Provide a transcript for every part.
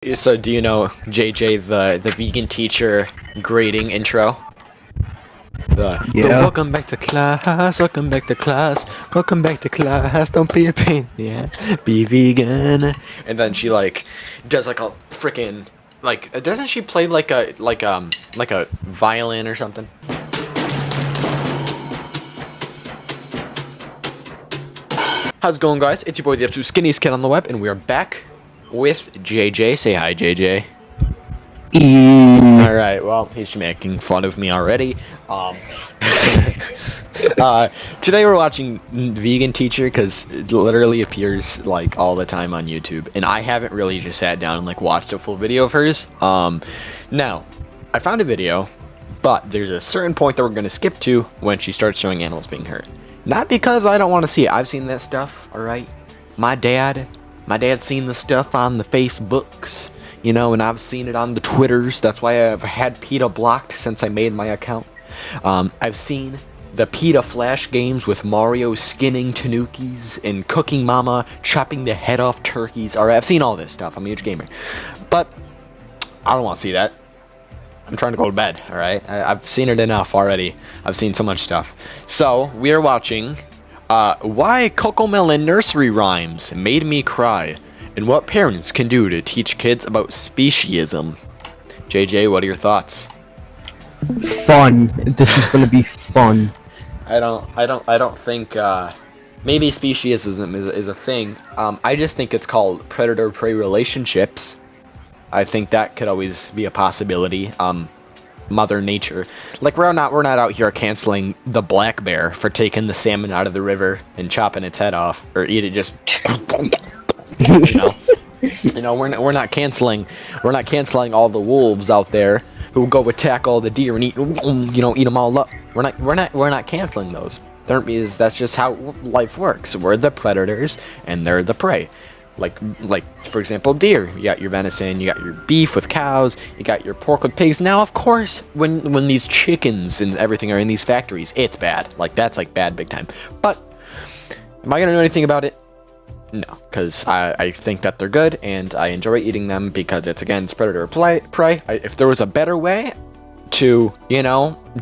So do you know JJ the vegan teacher grading intro? The welcome back to class, welcome back to class, welcome back to class, don't be a pain, yeah, be vegan. And then she like does like a freaking like doesn't she play like a violin or something? How's it going, guys? It's your boy the absolute skinniest kid on the web, and we are back with JJ. Say hi, JJ. Alright, well, he's making fun of me already. Today we're watching Vegan Teacher because it literally appears like all the time on YouTube, and I haven't really just sat down and like watched a full video of hers. Now, I found a video, but there's a certain point that we're going to skip to when she starts showing animals being hurt. Not because I don't want to see it. I've seen that stuff, alright? My dad's seen the stuff on the Facebooks, you know, and I've seen it on the Twitters. That's why I've had PETA blocked since I made my account. I've seen the PETA Flash games with Mario skinning tanukis and Cooking Mama chopping the head off turkeys. Alright, I've seen all this stuff. I'm a huge gamer. But I don't want to see that. I'm trying to go to bed, alright? I've seen it enough already. I've seen so much stuff. So, we are watching why Cocomelon nursery rhymes made me cry, and what parents can do to teach kids about speciesism. JJ, what are your thoughts? Fun. This is gonna be fun. I don't think maybe speciesism is a thing. I just think it's called predator-prey relationships. I think that could always be a possibility. Mother Nature, like we're not out here canceling the black bear for taking the salmon out of the river and chopping its head off, or eat it just. You know, we're not canceling all the wolves out there who go attack all the deer and eat them all up. We're not canceling those. That's just how life works. We're the predators and they're the prey. Like for example, deer. You got your venison, you got your beef with cows, you got your pork with pigs. Now, of course, when these chickens and everything are in these factories, it's bad. Like that's like bad big time. But am I gonna know anything about it? No, because I think that they're good and I enjoy eating them because it's predator prey. If there was a better way to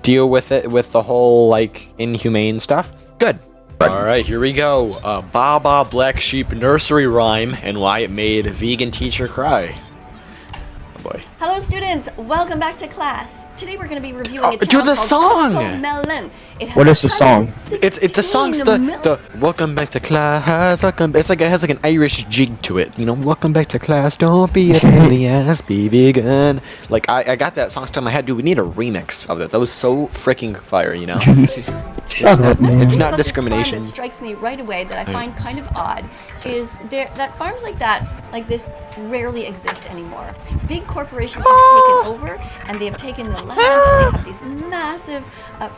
deal with it, with the whole like inhumane stuff, good. Alright, here we go. Baba Black Sheep nursery rhyme and why it made Vegan Teacher cry. Oh boy. Hello students, welcome back to class. Today we're going to be reviewing a do channel the called song! Cocomelon. What is the song? It's the song's the welcome back to class. It's like it has like an Irish jig to it. You know, welcome back to class. Don't be a pain in the ass, be vegan. Like I got that song stuck in my head. Dude, we need a remix of it. That was so freaking fire. You know. Shut up, man. It's not About discrimination. This farm that strikes me right away that I find kind of odd is that farms like this rarely exist anymore. Big corporations have taken over and they have taken the land and they have these massive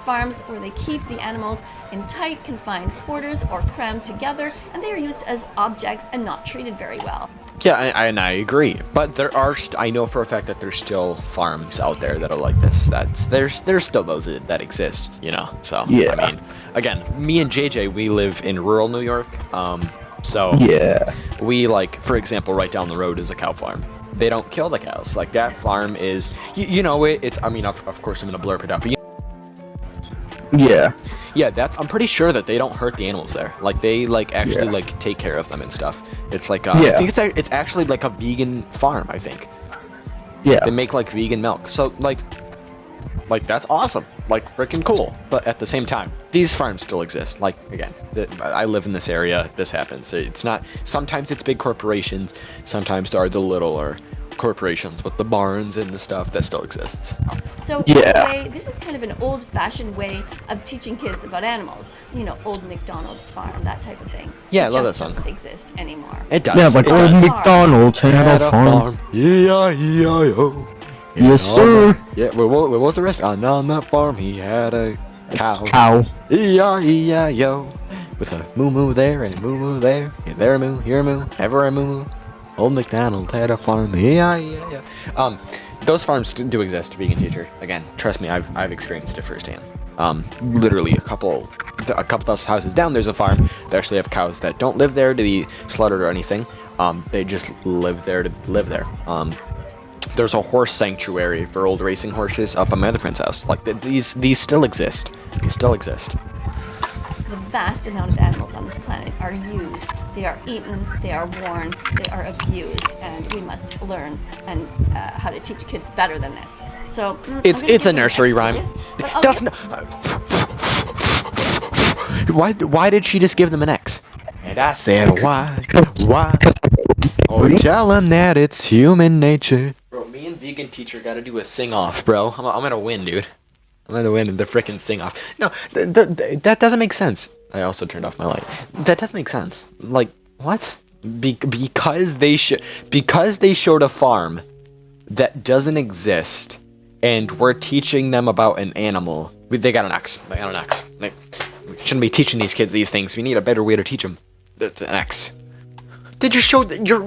farms where they keep the animals in tight confined quarters or crammed together, and they are used as objects and not treated very well. Yeah, and I agree. But there are, I know for a fact that there's still farms out there that are like this. There's still those that exist, you know. So yeah. I mean, again, me and JJ, we live in rural New York. So yeah, we like, for example, right down the road is a cow farm. They don't kill the cows. Like that farm is, it's. I mean, of course, I'm gonna blurb it out, but yeah, I'm pretty sure that they don't hurt the animals there. Like they actually take care of them and stuff. It's like I think it's actually like a vegan farm. I think. Yeah. They make like vegan milk. So like that's awesome. Like freaking cool. But at the same time, these farms still exist. Like again, I live in this area. This happens. It's not. Sometimes it's big corporations. Sometimes there are the littler corporations with the barns and the stuff that still exists. So in a way, this is kind of an old-fashioned way of teaching kids about animals. You know, old McDonald's farm, that type of thing. Yeah, I love that song. It just doesn't exist anymore. It does. Yeah, like old McDonald's had a farm. E-I-E-I-O. Yes, sir. Yeah, what was the rest? And on that farm, he had a cow. E-I-E-I-O. With a moo-moo there and moo-moo there. And there a moo, here a moo, ever a moo-moo. Old McDonald had a farm. Yeah. Those farms do exist, Vegan Teacher. Again, trust me, I've experienced it firsthand. Literally a couple thousand houses down, there's a farm. They actually have cows that don't live there to be slaughtered or anything. They just live there to live there. There's a horse sanctuary for old racing horses up at my other friend's house. Like these still exist. These still exist. The vast amount of animals on this planet are used. They are eaten. They are worn. They are abused, and we must learn and how to teach kids better than this. So It's a nursery rhyme. That's not. Why did she just give them an X? And I said why? Oh, tell them that it's human nature. Bro, me and vegan teacher gotta do a sing off, bro. I'm gonna win, dude. I'm gonna win the frickin' sing off. No, that doesn't make sense. I also turned off my light. That doesn't make sense. Like what? Because they showed a farm that doesn't exist, and we're teaching them about an animal. They got an X. They got an X. We shouldn't be teaching these kids these things. We need a better way to teach them. That's an X. They just showed that your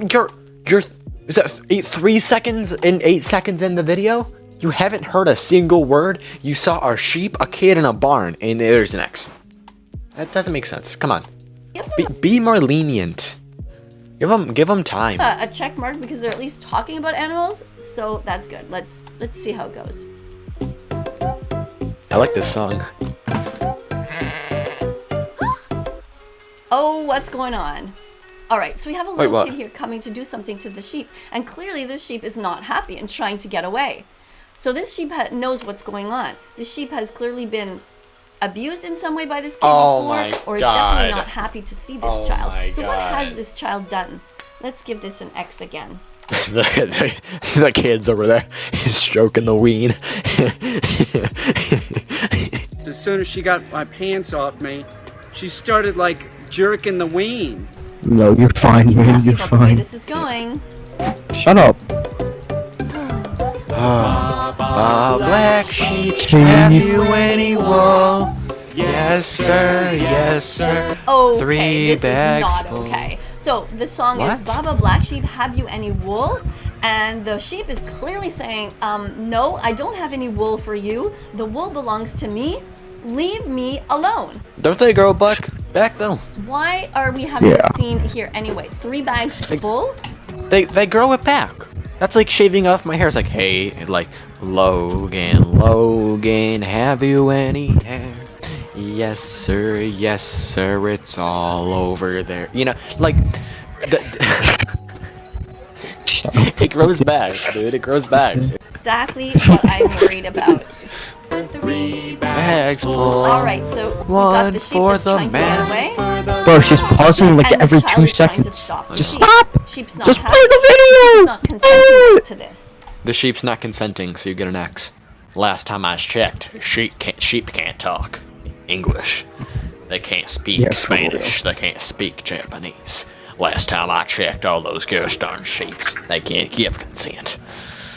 is that 3 seconds and 8 seconds in the video? You haven't heard a single word. You saw a sheep, a kid, and a barn, and there's an X. That doesn't make sense. Come on, be more lenient. Give them time. A check mark because they're at least talking about animals, so that's good. Let's see how it goes. I like this song. Oh, what's going on? All right, so we have a little what? kid here coming to do something to the sheep, and clearly this sheep is not happy and trying to get away. So this sheep knows what's going on. This sheep has clearly been abused in some way by this kid before, or is definitely not happy to see this child. So what has this child done? Let's give this an X again. the kid's over there. He's stroking the ween. As soon as she got my pants off me, she started like jerking the ween. No, you're fine, man. You're About the way fine. this is going. Shut up. Black sheep, have you any wool? Yes, sir. Yes, sir. Okay, 3 this bags is not full. okay. So the song is What? Baba Black Sheep, have you any wool? And the sheep is clearly saying, no, I don't have any wool for you. The wool belongs to me. Leave me alone. Don't they grow back though? Why are we having Yeah. this scene here anyway? 3 bags full? They grow it back. That's like shaving off my hair. It's like, hey, like Logan, have you any hair? Yes, sir. Yes, sir. It's all over there. You know, like it grows back, dude. It grows back. Exactly what I'm worried about. 3 Bags full. All right, so we got One the sheep for that's the trying to get away. Bro, she's pausing like And the every child 2 is trying to seconds. stop the Just sheep. stop! Sheep's not Just happy. play the video! She's not consenting to this. The sheep's not consenting, so you get an X. Last time I checked, sheep can't talk English. They can't speak Yeah, for real. Spanish. They can't speak Japanese. Last time I checked, all those gosh darn sheep, they can't give consent.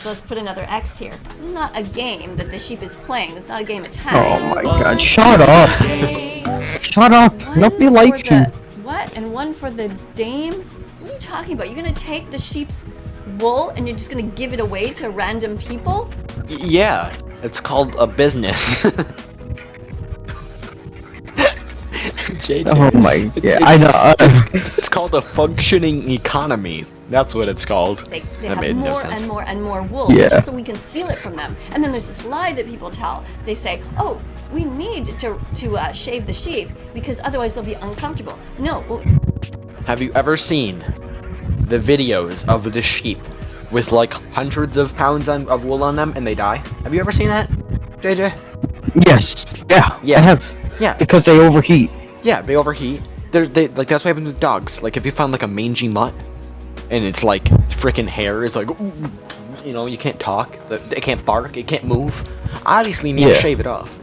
So let's put another X here. This is not a game that the sheep is playing. It's not a game of tag. Oh my god, shut up! Shut up! Nobody likes you. What? And one for the dame? What are you talking about? You're gonna take the sheep's wool and you're just gonna give it away to random people? Yeah, it's called a business. JJ. Oh my god, I know. It's called a functioning economy. That's what it's called. They That have made no more sense. and more and more wool Yeah. just so we can steal it from them. And then there's this lie that people tell. They say, oh, we need to shave the sheep because otherwise they'll be uncomfortable. No, well, Have you ever seen the videos of the sheep with like hundreds of pounds of wool on them and they die? Have you ever seen that, JJ? Yes. Yeah. Yeah. I have. Yeah. Because they overheat. Yeah, they overheat. They like that's what happens with dogs. Like if you found like a mangy mutt and it's like freaking hair is like, you know, you can't talk, it can't bark, it can't move. Obviously, you need to Yeah. shave it off.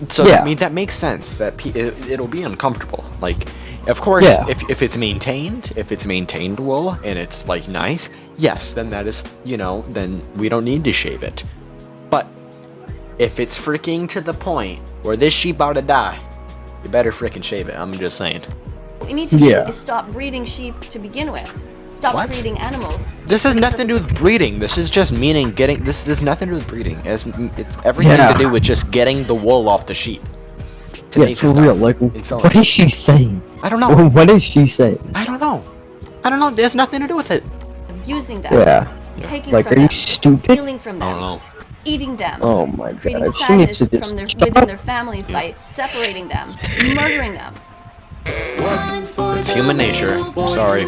So Yeah. I mean that makes sense that it'll be uncomfortable. Like, of course, Yeah. if it's maintained wool and it's like nice, yes, then that is, you know, then we don't need to shave it. But if it's freaking to the point where this sheep about to die, you better freaking shave it. I'm just saying. what we need to do Yeah. is stop breeding sheep to begin with. Stop What? breeding animals. This has nothing to do with breeding. This is just meaning getting. This has nothing to do with breeding. It's everything Yeah. to do with just getting the wool off the sheep. To Yeah, make for stuff. real. Like, It's all- what is she saying? I don't know. What is she saying? I don't know. I don't know. There's nothing to do with it. Of using them, Yeah. taking Like, from are you them, stupid? stealing from I them, don't know. eating them, Oh my creating god. She needs sadness to from just their, shut within up. their families by separating them, murdering them. It's human nature. I'm sorry.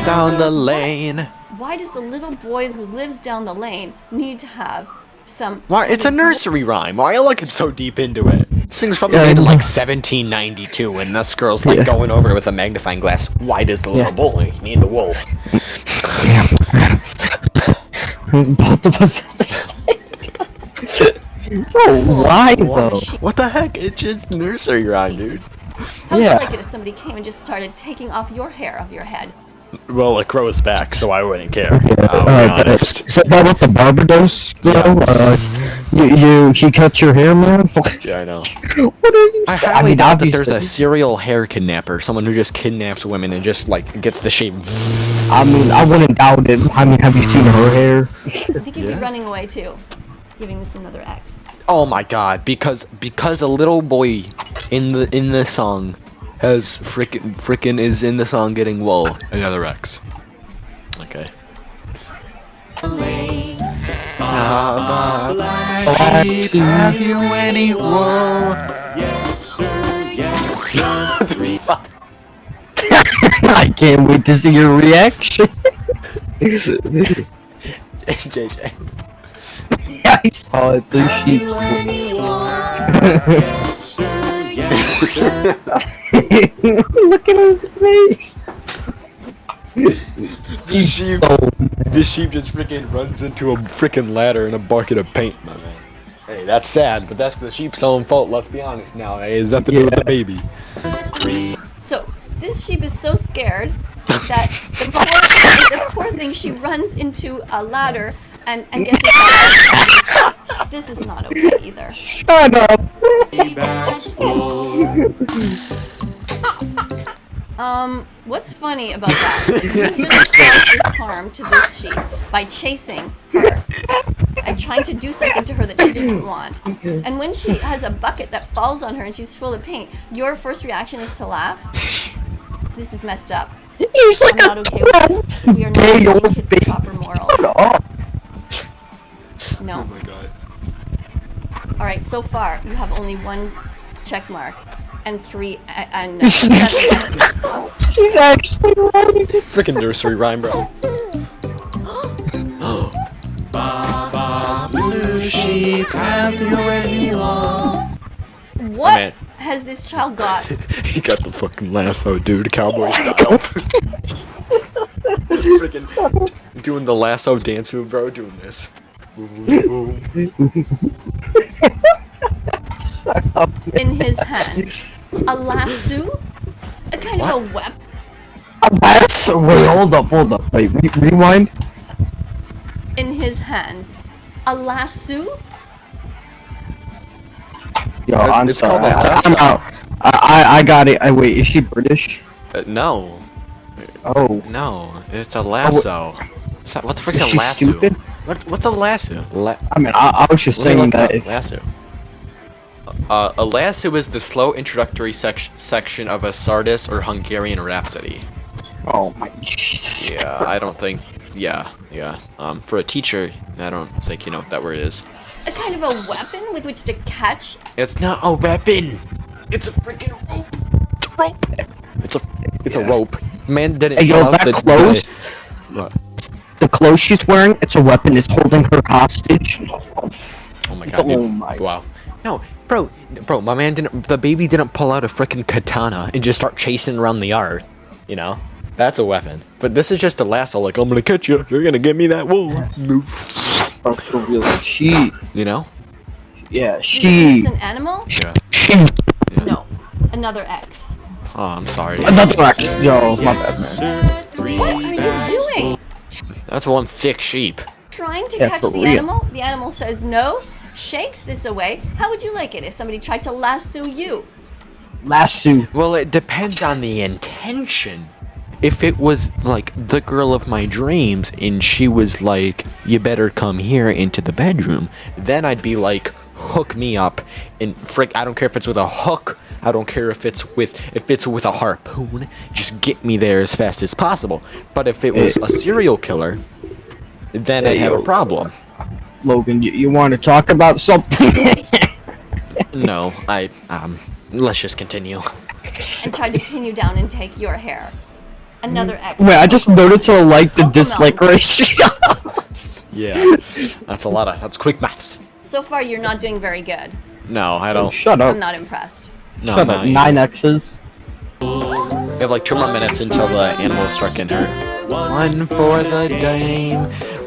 Down the lane. Why does the little boy who lives down the lane need to have some? Why? It's a nursery rhyme. Why are you looking so deep into it? This thing's probably Yeah, I made in know. like 1792, and this girl's like Yeah. going over it with a magnifying glass. Why does the little Yeah. boy need the wool? Both of us at the same time. Oh, why though? What the heck? It's just nursery rhyme, dude. How would Yeah. you like it if somebody came and just started taking off your hair off your head? Well, it grows back, so I wouldn't care. I'll be honest. Is that what the barber does, though? He cuts your hair, man? Yeah, I know. What are you I saying? highly doubt that there's a obviously- serial hair kidnapper, someone who just kidnaps women and just like gets the shape. I mean, I wouldn't doubt it. I mean, have you seen her hair? I think you'd be running away too, giving this another X. Oh my god! Because a little boy in the song has frickin' is in the song getting wool. Another X. Okay. Have you any wool? I can't wait to see your reaction. JJ. I saw it. The sheep. Look at her face. This sheep just freaking runs into a freaking ladder and a bucket of paint, my man. Hey, that's sad, but that's the sheep's own fault. Let's be honest now. Hey, it's nothing to do with the baby. So this sheep is so scared that the poor thing, she runs into a ladder and gets herself. This is not okay either. Shut up. What's funny about that? He's gonna cause this harm to this sheep by chasing her and trying to do something to her that she doesn't want. And when she has a bucket that falls on her and she's full of paint, your first reaction is to laugh. This is messed up. He's I'm not okay with this. We are not day-old teaching kids the baby. proper morals. Shut up. No. my god. All right. So far, you have only one check mark and three and 7 X's. She's actually right. Freaking nursery rhyme, bro. What man. has this child got? He got the fucking lasso, dude, cowboy style. Freaking doing the lasso dance move, bro. Doing this. Boom, boom, boom. In his hands, a lasso, a kind of a weapon. That's wait, hold up. Wait, rewind. In his hands, a lasso. Yo, I'm It's sorry. called a I'm lasso. out. I got it. Wait, is she British? No, Oh. no, it's a lasso. What the frick's Is a she lasso? stupid? What's a lasso? I mean, I was just saying that if lasso. A lasso is the slow introductory section of a Sardis or Hungarian Rhapsody. oh my Jesus. Yeah, I don't think. Yeah. For a teacher, I don't think you know what that word is. A kind of a weapon with which to catch. It's not a weapon. It's a freaking rope. It's a rope. Man didn't Hey, yo, pull out that clothes, What? the clothes she's wearing, it's a weapon. It's holding her hostage. Oh my god. Oh dude. my. Wow. No, bro, my man didn't. The baby didn't pull out a freaking katana and just start chasing around the yard. You know, that's a weapon. But this is just a lasso. Like, I'm gonna catch you. You're gonna give me that wool. Oh, for real. She, You know? yeah, Is she, this an animal? Yeah. she. No. Another X. Oh, I'm sorry. Another X. Yo, my bad, man. What are you doing? That's one thick sheep. Trying to Yeah, catch for the real. animal? The animal says no, shakes this away. How would you like it if somebody tried to lasso you? Lasso. Well, it depends on the intention. If it was like the girl of my dreams and she was like, you better come here into the bedroom, then I'd be like, hook me up and frick, I don't care if it's with a hook, I don't care if it's with a harpoon. Just get me there as fast as possible. But if it was a serial killer, then I have a problem. Logan, you want to talk about something? No, let's just continue. And tried to pin you down and take your hair. Another ex. Wait, I just noticed a like to Pokemon. dislike ratio. Yeah, that's quick maths. So far, you're not doing very good. No, I don't. Shut up. I'm not impressed. No, Shut no, up. you- 9 X's. We have like 2 more minutes until the animals start getting hurt. One for the dame,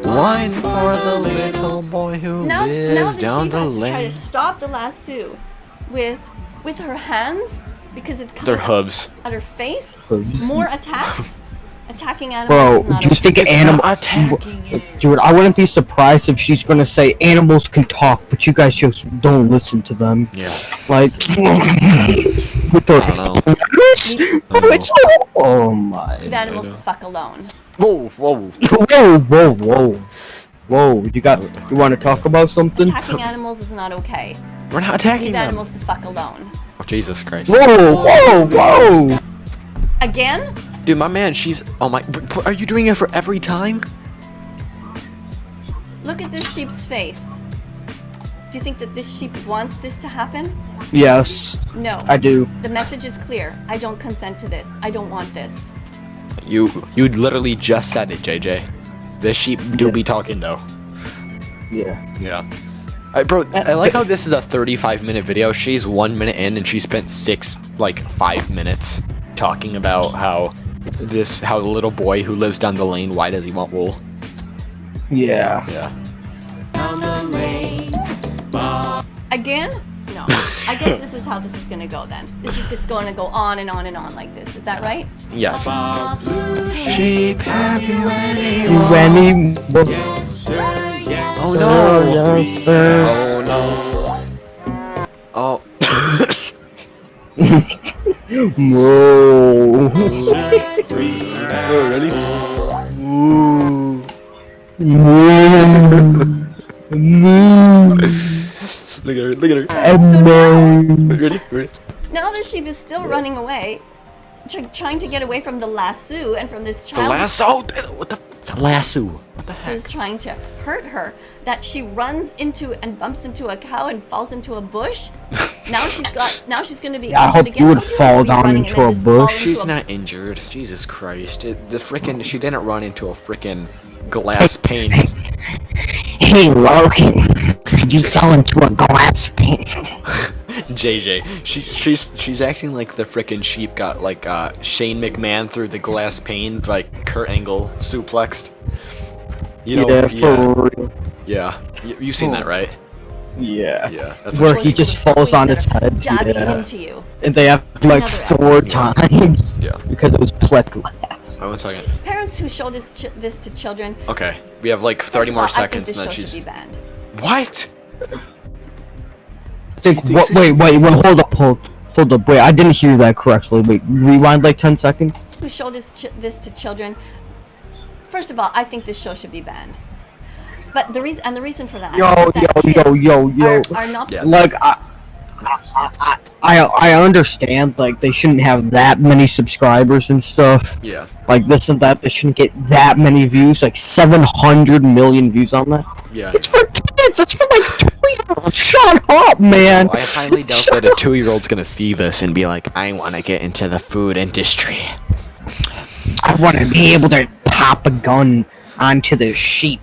one for the little boy who Now lives the down sheep the has to try to lane. stop the lasso with her hands because it's Their coming hooves. at her face. Hooves. More attacks. Attacking animals Bro, is not do you okay. think an It's animal... not attacking it. Dude, I wouldn't be surprised if she's gonna say animals can talk, but you guys just don't listen to them. Yeah. Like... with I don't know. Oh my... Leave animals the fuck alone. Whoa, whoa. Whoa, you want to talk about something? Attacking animals is not okay. We're not attacking Leave them. animals the fuck alone. Oh, Jesus Christ. Whoa! Again? Dude, my man, she's. Oh my. Are you doing it for every time? Look at this sheep's face. Do you think that this sheep wants this to happen? Yes, No. I do. The message is clear. I don't consent to this. I don't want this. You literally just said it, JJ. This sheep do be talking though. Yeah. Yeah. Bro, I like how this is a 35-minute video. She's 1 minute in and she spent 5 minutes talking about how the little boy who lives down the lane, why does he want wool? Yeah. Yeah. Again? No. I guess this is how this is gonna go then. This is just going to go on and on and on like this. Is that right? Yes. Sheep, have you any? You any? Oh no! Yes, sir. Oh no! Oh. Whoa. Ready? Look at her! Look at her! Ready? Ready? Now the sheep is still running away, trying to get away from the lasso and from this The child lasso! What the lasso? What the who heck? is trying to hurt her. That she runs into and bumps into a cow and falls into a bush. Now she's gonna be. Yeah, I injured hope again. you would How can fall be down running into and then a just fall bush. into She's a- not injured. Jesus Christ! She didn't run into a freaking glass pane. Hey, Logan. You fell into a glass pane. JJ, she's acting like the frickin' sheep got like Shane McMahon through the glass pane, like Kurt Angle suplexed. You know, Yeah, for real. yeah. You've seen that, right? Yeah. Yeah, that's Where what he just falls on his head. jabbing Yeah. into you. And they have to, like Another 4 times. Yeah. Because it was pled glass. Oh, 1 second. Parents who show this to children. Okay, we have like 30 more first of all, seconds, I and think then this show she's. should be banned. What? Wait, hold up, wait, I didn't hear that correctly. Wait, rewind like 10 seconds? Who show this to children. First of all, I think this show should be banned. But the reason for that Yo, is that kids are not. Yeah. Like, I understand, like, they shouldn't have that many subscribers and stuff. Yeah. Like, this and that, they shouldn't get that many views, like 700 million views on that. Yeah. It's for kids, it's for like 2-year-olds. Shut up, man! I highly doubt that a 2-year-old's gonna see this and be like, I want to get into the food industry. I want to be able to pop a gun onto the sheep.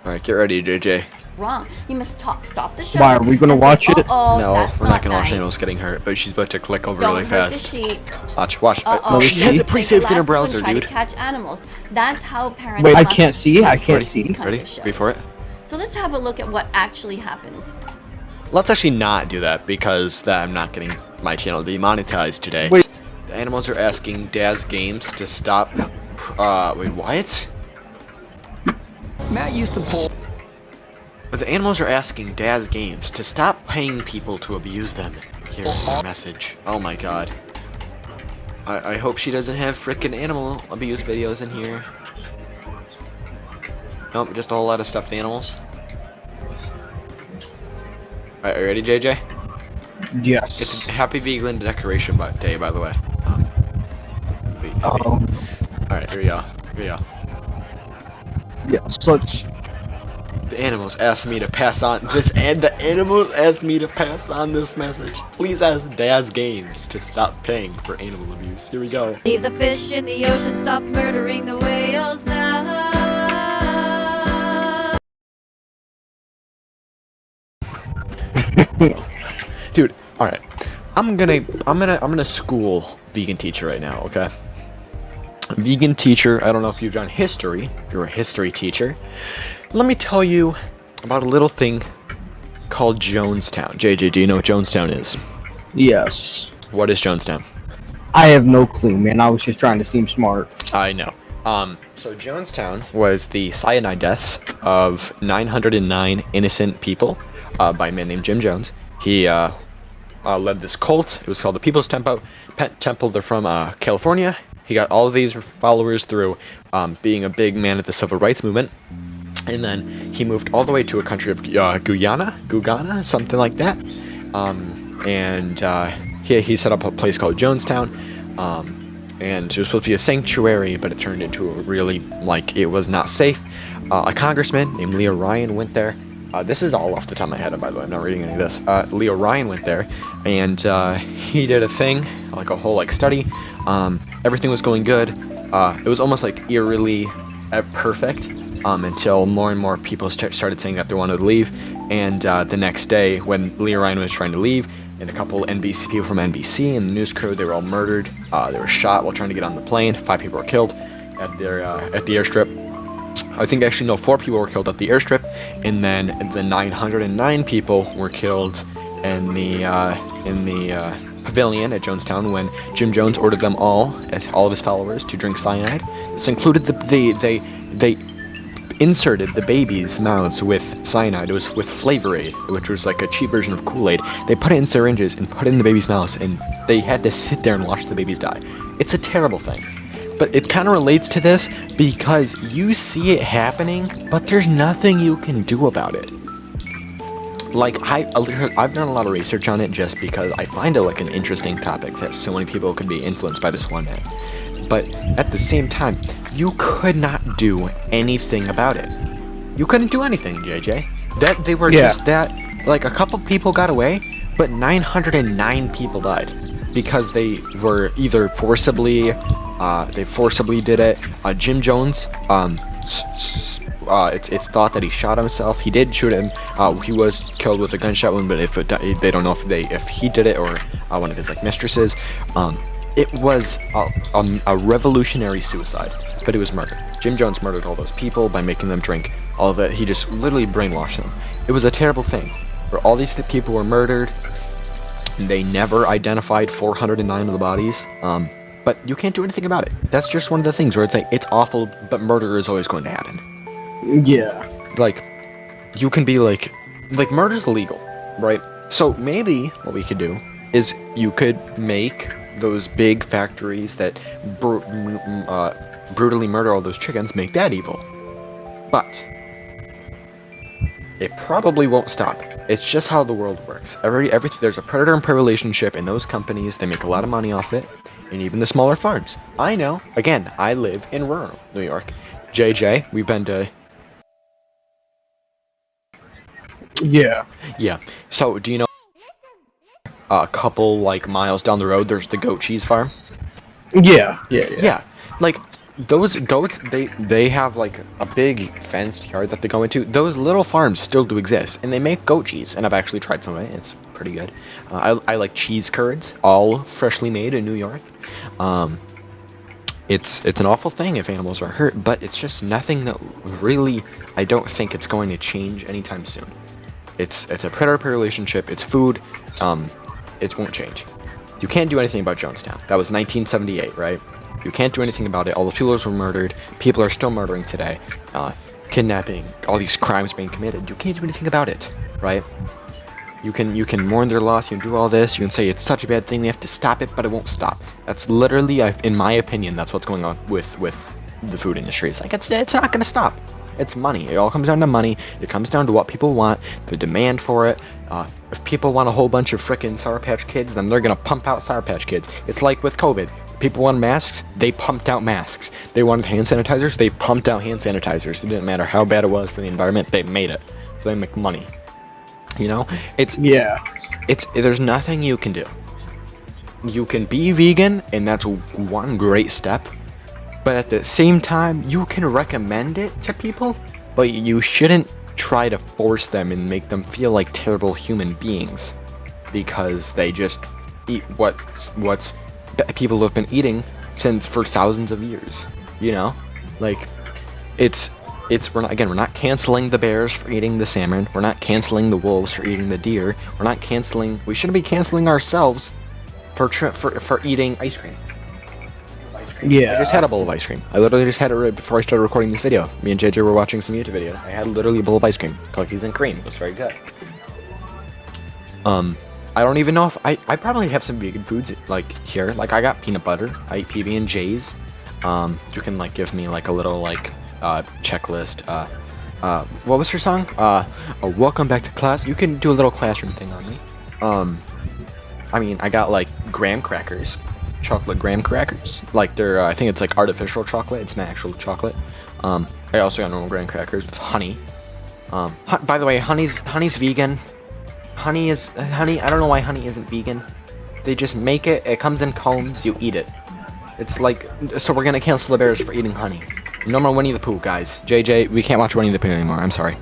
Alright, get ready, JJ. Wrong. You must stop the show. Why, are we gonna and say, watch it? Oh, No, that's we're not gonna watch nice. animals getting hurt, but she's about to click over Don't really hurt fast. the sheep. Watch. Uh-oh. She has it Take pre-saved in her Lasso and browser, try dude. To catch animals. That's how parents. Wait, I must can't see, I watch can't these see. kinds Ready? of shows. Wait for it. So let's have a look at what actually happens. Let's actually not do that because I'm not getting my channel demonetized today. Wait. The animals are asking Daz Games to stop. Wait, what? Matt used to pull. The animals are asking Daz Games to stop paying people to abuse them. Here is their message. Oh my god. I hope she doesn't have frickin' animal abuse videos in here. Nope, just a whole lot of stuffed animals. Alright, are you ready, JJ? Yes. It's Happy Vegan Decoration Day, by the way. All right, here we go. Yes. Let's. The animals asked me to pass on this, and the animals asked me to pass on this message. Please ask Daz Games to stop paying for animal abuse. Here we go. Leave the fish in the ocean, stop murdering the whales now. Dude, all right. I'm gonna school vegan teacher right now, okay? Vegan teacher, I don't know if you've done history. You're a history teacher. Let me tell you about a little thing called Jonestown. JJ, do you know what Jonestown is? Yes. What is Jonestown? I have no clue, man. I was just trying to seem smart. I know. So Jonestown was the cyanide deaths of 909 innocent people by a man named Jim Jones. He led this cult. It was called the People's Temple. They're from California. He got all of these followers through being a big man at the civil rights movement. And then he moved all the way to a country of Guyana, something like that. He set up a place called Jonestown. And it was supposed to be a sanctuary, but it turned into a really, it was not safe. A congressman named Leo Ryan went there. This is all off the top of my head, by the way. I'm not reading any of this. Leo Ryan went there, and he did a thing, a whole study. Everything was going good. It was almost eerily perfect until more and more people started saying that they wanted to leave. And the next day, when Leo Ryan was trying to leave, and a couple NBC people from NBC and the news crew, they were all murdered. They were shot while trying to get on the plane. 5 people were killed at the airstrip. I think actually no, 4 people were killed at the airstrip, and then the 909 people were killed in the pavilion at Jonestown when Jim Jones ordered them all, as all of his followers, to drink cyanide. This included they inserted the babies' mouths with cyanide. It was with Flavor Aid, which was a cheap version of Kool-Aid. They put it in syringes and put it in the babies' mouths, and they had to sit there and watch the babies die. It's a terrible thing. But it kind of relates to this because you see it happening, but there's nothing you can do about it. I've done a lot of research on it just because I find it an interesting topic that so many people could be influenced by this one man. But at the same time, you could not do anything about it. You couldn't do anything, JJ. That they were just that, a couple people got away, but 909 people died because they were either forcibly did it. Jim Jones, it's thought that he shot himself. He did shoot him. He was killed with a gunshot wound, but they don't know if he did it or one of his mistresses. It was a revolutionary suicide, but it was murder. Jim Jones murdered all those people by making them drink all of it. He just literally brainwashed them. It was a terrible thing, where all these people were murdered. They never identified 409 of the bodies. But you can't do anything about it. That's just one of the things where it's awful, but murder is always going to happen. Yeah. You can be murder's illegal, right? So maybe what we could do is you could make those big factories that brutally murder all those chickens, make that evil. But it probably won't stop. It's just how the world works. There's a predator and prey relationship in those companies. They make a lot of money off it. And even the smaller farms. I know. Again, I live in rural New York. JJ, we've been to... Yeah. Yeah. So, do you know a couple, miles down the road, there's the goat cheese farm? Yeah. Those goats, they have, a big fenced yard that they go into. Those little farms still do exist, and they make goat cheese. And I've actually tried some of it. It's pretty good. I like cheese curds, all freshly made in New York. It's an awful thing if animals are hurt, but it's just nothing that really, I don't think it's going to change anytime soon. It's a predator-prey relationship. It's food. It won't change. You can't do anything about Jonestown. That was 1978, right? You can't do anything about it. All the people were murdered. People are still murdering today. Kidnapping, all these crimes being committed. You can't do anything about it, right? You can mourn their loss. You can do all this. You can say it's such a bad thing. They have to stop it, but it won't stop. That's literally, in my opinion, that's what's going on with the food industry. It's not going to stop. It's money. It all comes down to money. It comes down to what people want, the demand for it. If people want a whole bunch of frickin' Sour Patch Kids, then they're gonna pump out Sour Patch Kids. It's like with COVID. People wanted masks, they pumped out masks. They wanted hand sanitizers, they pumped out hand sanitizers. It didn't matter how bad it was for the environment, they made it. So they make money. You know? There's nothing you can do. You can be vegan, and that's one great step. But at the same time, you can recommend it to people, but you shouldn't try to force them and make them feel like terrible human beings because they just eat what's people have been eating since for thousands of years. You know, like we're not canceling the bears for eating the salmon. We're not canceling the wolves for eating the deer. We shouldn't be canceling ourselves for eating ice cream. Yeah. I just had a bowl of ice cream. I literally just had it right before I started recording this video. Me and JJ were watching some YouTube videos. I had literally a bowl of ice cream, cookies and cream. It was very good. I don't even know if I probably have some vegan foods like here. Like I got peanut butter. I eat PB&J's. You can like give me like a little like checklist. What was her song? Welcome back to class. You can do a little classroom thing on me. I mean, I got like graham crackers, chocolate graham crackers. Like they're, I think it's like artificial chocolate. It's not actual chocolate. I also got normal graham crackers with honey. By the way, honey's vegan. Honey. I don't know why honey isn't vegan. They just make it. It comes in combs. You eat it. It's like, so we're gonna cancel the bears for eating honey. No more Winnie the Pooh, guys. JJ, we can't watch Winnie the Pooh anymore. I'm sorry.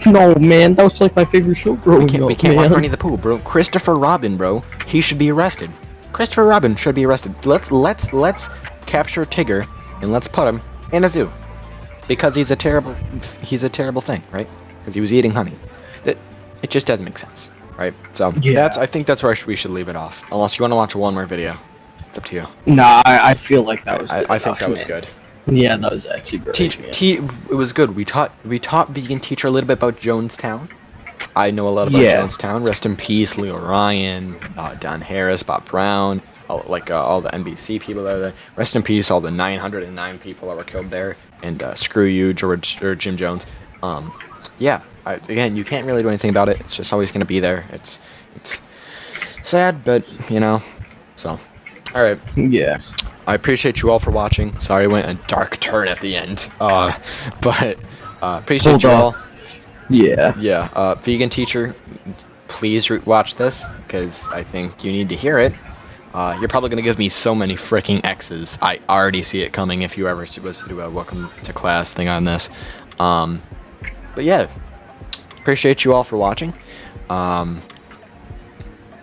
No, man, that was like my favorite show growing up. We can't watch Winnie the Pooh, bro. Christopher Robin, bro. He should be arrested. Christopher Robin should be arrested. Let's capture Tigger and let's put him in a zoo because he's a terrible thing, right? Because he was eating honey. It just doesn't make sense, right? So yeah. I think that's where we should leave it off. Unless you want to watch one more video, it's up to you. Nah, I feel like that was. I think that was good. Yeah, that was actually great. It was good. We taught vegan teacher a little bit about Jonestown. I know a lot about Jonestown. Rest in peace, Leo Ryan, Don Harris, Bob Brown, all the NBC people that are there. Rest in peace, all the 909 people that were killed there. And screw you, Jim Jones. Yeah. Again, you can't really do anything about it. It's just always gonna be there. It's sad, but you know. So, all right. Yeah. I appreciate you all for watching. Sorry, I went a dark turn at the end. But appreciate you all. Yeah. Yeah. Vegan teacher, please watch this because I think you need to hear it. You're probably gonna give me so many freaking X's. I already see it coming if you ever was to do a welcome to class thing on this. But yeah, appreciate you all for watching.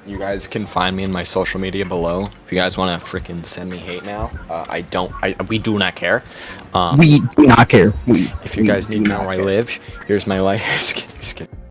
You guys can find me in my social media below. If you guys want to freaking send me hate mail, we do not care. We do not care. If you guys need to know where I live, here's my life. Just kidding.